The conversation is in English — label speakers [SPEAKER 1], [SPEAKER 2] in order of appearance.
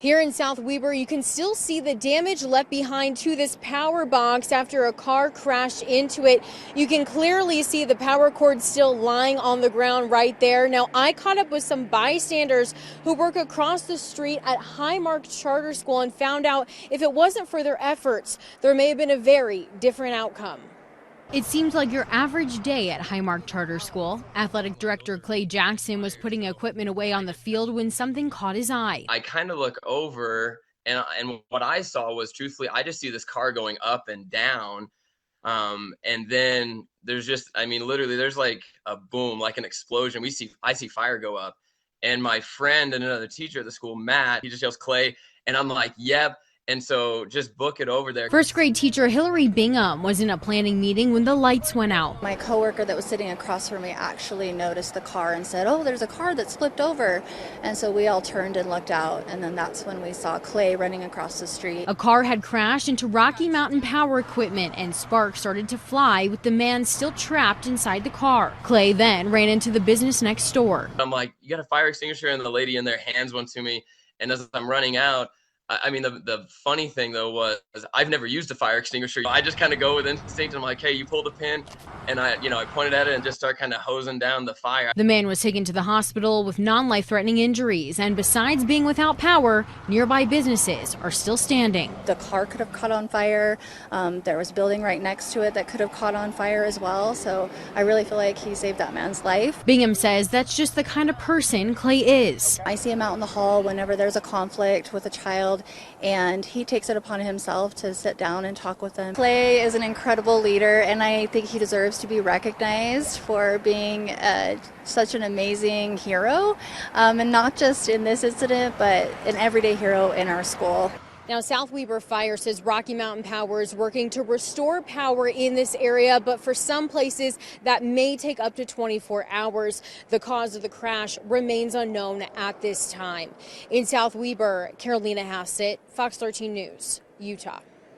[SPEAKER 1] Here in South Weber, you can still see the damage left behind to this power box after a car crashed into it. You can clearly see the power cord still lying on the ground right there. Now, I caught up with some bystanders who work across the street at Highmark Charter School and found out if it wasn't for their efforts, there may have been a very different outcome. It seems like your average day at Highmark Charter School. Athletic Director Clay Jackson was putting equipment away on the field when something caught his eye.
[SPEAKER 2] I kind of look over, and what I saw was, truthfully, I just see this car going up and down. And then there's just, I mean, literally there's like a boom, like an explosion. I see fire go up, and my friend and another teacher at the school, Matt, he just yells, "Clay." And I'm like, "Yep." And so just book it over there.
[SPEAKER 1] First grade teacher Hillary Bingham was in a planning meeting when the lights went out.
[SPEAKER 3] My coworker that was sitting across from me actually noticed the car and said, "Oh, there's a car that's flipped over." And so we all turned and looked out, and then that's when we saw Clay running across the street.
[SPEAKER 1] A car had crashed into Rocky Mountain power equipment and sparks started to fly with the man still trapped inside the car. Clay then ran into the business next door.
[SPEAKER 2] I'm like, "You got a fire extinguisher?" And the lady in there hands one to me. And as I'm running out, I mean, the funny thing, though, was I've never used a fire extinguisher. I just kind of go with instinct. I'm like, "Hey, you pull the pin." And I pointed at it and just start kind of hosing down the fire.
[SPEAKER 1] The man was taken to the hospital with non-life-threatening injuries. And besides being without power, nearby businesses are still standing.
[SPEAKER 3] The car could have caught on fire. There was a building right next to it that could have caught on fire as well. So I really feel like he saved that man's life.
[SPEAKER 1] Bingham says that's just the kind of person Clay is.
[SPEAKER 3] I see him out in the hall whenever there's a conflict with a child, and he takes it upon himself to sit down and talk with them. Clay is an incredible leader, and I think he deserves to be recognized for being such an amazing hero, and not just in this incident, but an everyday hero in our school.
[SPEAKER 1] Now, South Weber Fire says Rocky Mountain Power is working to restore power in this area, but for some places that may take up to 24 hours. The cause of the crash remains unknown at this time. In South Weber, Carolina Hassett, Fox 13 News, Utah.